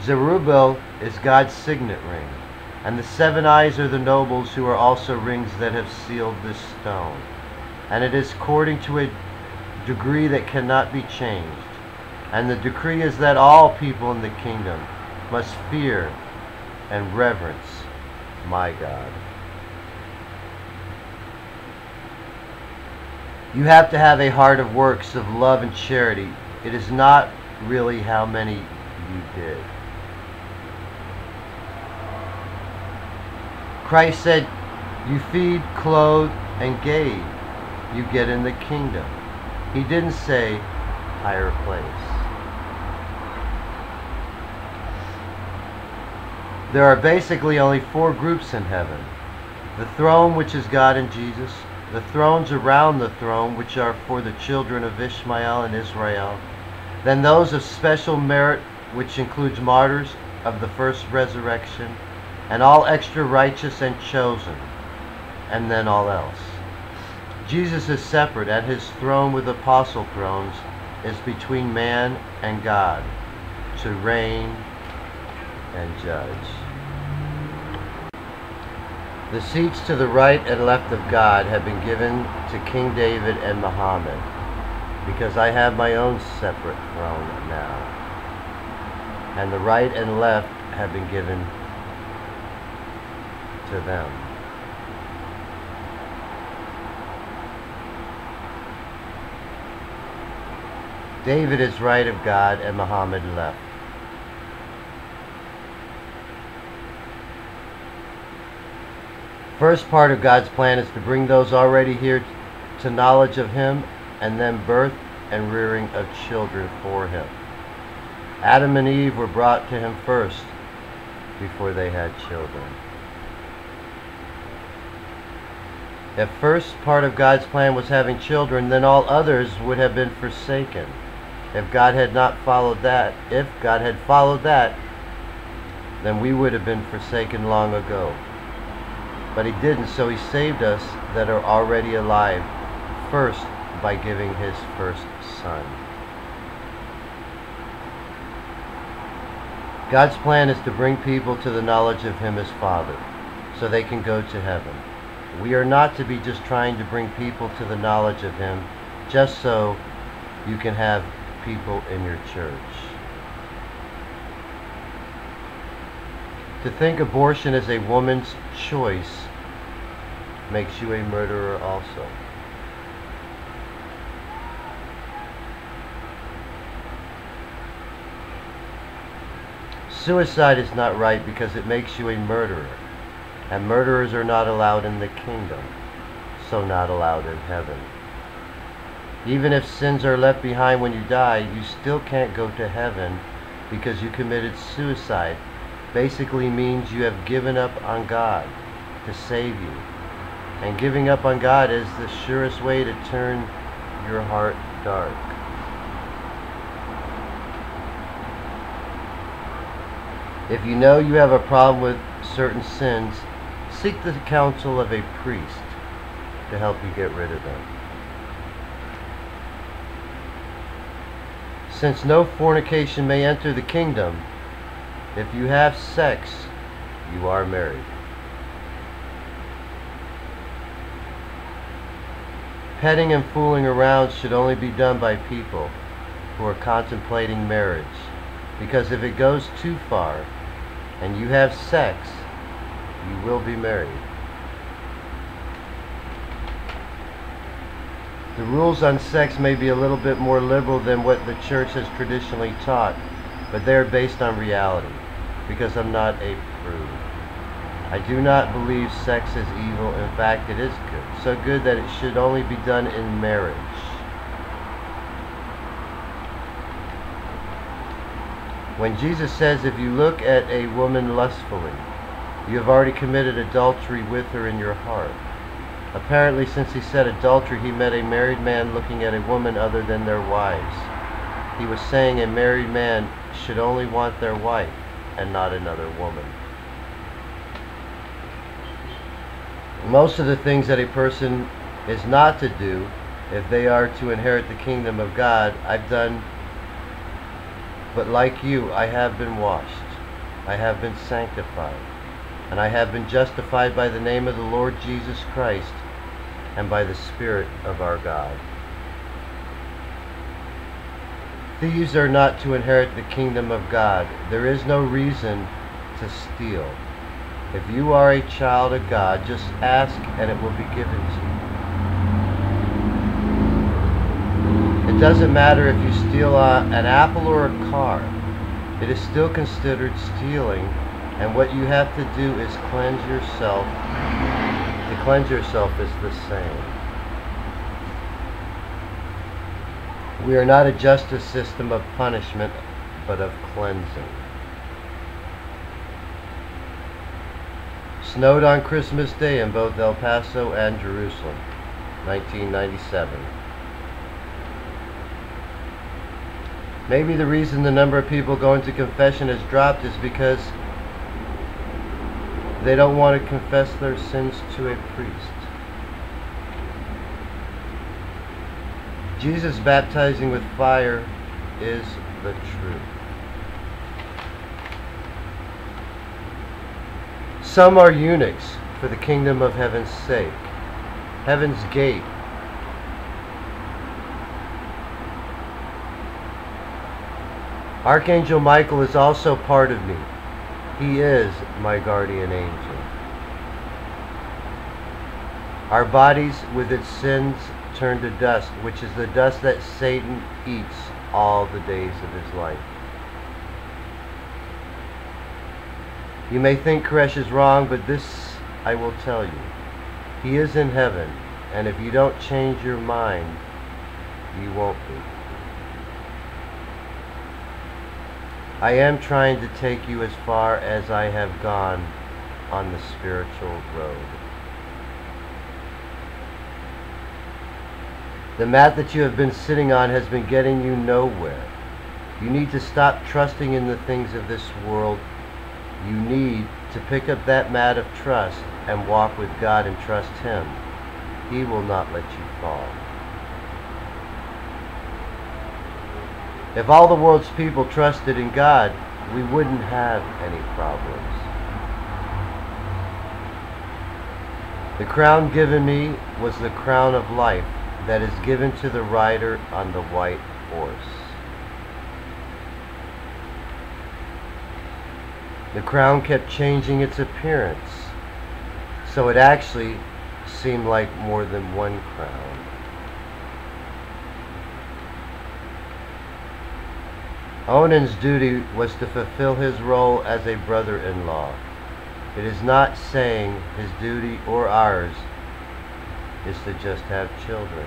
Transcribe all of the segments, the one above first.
Zerubbabel is God's signet ring, and the 7 eyes are the nobles who are also rings that have sealed this stone. And it is according to a decree that cannot be changed. And the decree is that all people in the kingdom must fear and reverence my God. You have to have a heart of works of love and charity. It is not really how many you did. Christ said, you feed, clothe, and gave, you get in the kingdom. He didn't say higher place. There are basically only 4 groups in heaven. The throne, which is God and Jesus. The thrones around the throne, which are for the children of Ishmael and Israel. Then those of special merit, which includes martyrs of the first resurrection, and all extra righteous and chosen, and then all else. Jesus is separate, and his throne with apostle thrones is between man and God, to reign and judge. The seats to the right and left of God have been given to King David and Muhammad, because I have my own separate throne now. And the right and left have been given to them. David is right of God and Muhammad left. First part of God's plan is to bring those already here to knowledge of him, and then birth and rearing of children for him. Adam and Eve were brought to him first before they had children. If first part of God's plan was having children, then all others would have been forsaken. If God had followed that, then we would have been forsaken long ago. But he didn't, so he saved us that are already alive first by giving his first son. God's plan is to bring people to the knowledge of him as Father, so they can go to heaven. We are not to be just trying to bring people to the knowledge of him just so you can have people in your church. To think abortion is a woman's choice makes you a murderer also. Suicide is not right because it makes you a murderer, and murderers are not allowed in the kingdom, so not allowed in heaven. Even if sins are left behind when you die, you still can't go to heaven because you committed suicide. Basically means you have given up on God to save you. And giving up on God is the surest way to turn your heart dark. If you know you have a problem with certain sins, seek the counsel of a priest to help you get rid of them. Since no fornication may enter the kingdom, if you have sex, you are married. Petting and fooling around should only be done by people who are contemplating marriage, because if it goes too far and you have sex, you will be married. The rules on sex may be a little bit more liberal than what the church has traditionally taught, but they are based on reality, because I'm not a prude. I do not believe sex is evil. In fact, it is good. So good that it should only be done in marriage. When Jesus says, if you look at a woman lustfully, you have already committed adultery with her in your heart. Apparently, since he said adultery, he meant a married man looking at a woman other than their wives. He was saying a married man should only want their wife and not another woman. Most of the things that a person is not to do if they are to inherit the kingdom of God, I've done, but like you, I have been washed. I have been sanctified, and I have been justified by the name of the Lord Jesus Christ and by the Spirit of our God. Thieves are not to inherit the kingdom of God. There is no reason to steal. If you are a child of God, just ask and it will be given to you. It doesn't matter if you steal an apple or a car. It is still considered stealing, and what you have to do is cleanse yourself. To cleanse yourself is the same. We are not a justice system of punishment, but of cleansing. Snowed on Christmas Day in both El Paso and Jerusalem, 1997. Maybe the reason the number of people going to confession has dropped is because they don't want to confess their sins to a priest. Jesus baptizing with fire is the truth. Some are eunuchs for the kingdom of heaven's sake. Heaven's gate. Archangel Michael is also part of me. He is my guardian angel. Our bodies with its sins turn to dust, which is the dust that Satan eats all the days of his life. You may think Koresh is wrong, but this I will tell you. He is in heaven, and if you don't change your mind, you won't be. I am trying to take you as far as I have gone on the spiritual road. The mat that you have been sitting on has been getting you nowhere. You need to stop trusting in the things of this world. You need to pick up that mat of trust and walk with God and trust Him. He will not let you fall. If all the world's people trusted in God, we wouldn't have any problems. The crown given me was the crown of life that is given to the rider on the white horse. The crown kept changing its appearance, so it actually seemed like more than one crown. Onan's duty was to fulfill his role as a brother-in-law. It is not saying his duty or ours is to just have children.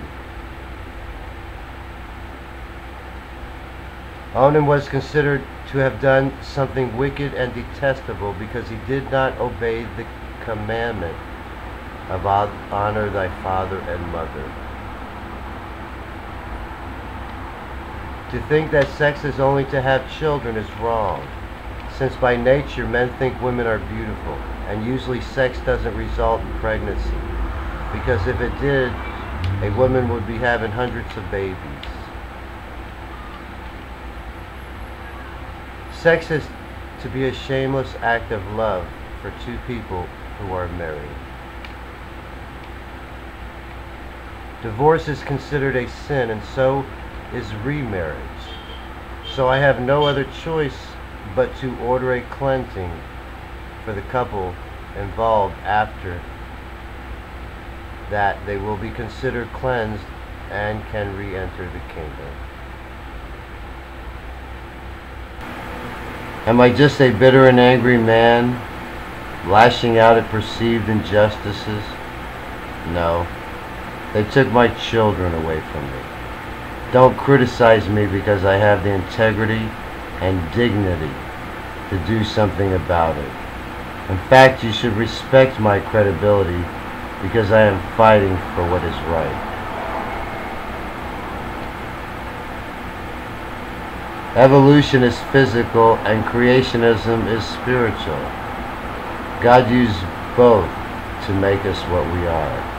Onan was considered to have done something wicked and detestable because he did not obey the commandment of honor thy father and mother. To think that sex is only to have children is wrong, since by nature men think women are beautiful, and usually sex doesn't result in pregnancy, because if it did, a woman would be having hundreds of babies. Sex is to be a shameless act of love for two people who are married. Divorce is considered a sin, and so is remarriage. So I have no other choice but to order a cleansing for the couple involved. After that, they will be considered cleansed and can re-enter the kingdom. Am I just a bitter and angry man, lashing out at perceived injustices? No. They took my children away from me. Don't criticize me because I have the integrity and dignity to do something about it. In fact, you should respect my credibility because I am fighting for what is right. Evolution is physical and creationism is spiritual. God used both to make us what we are.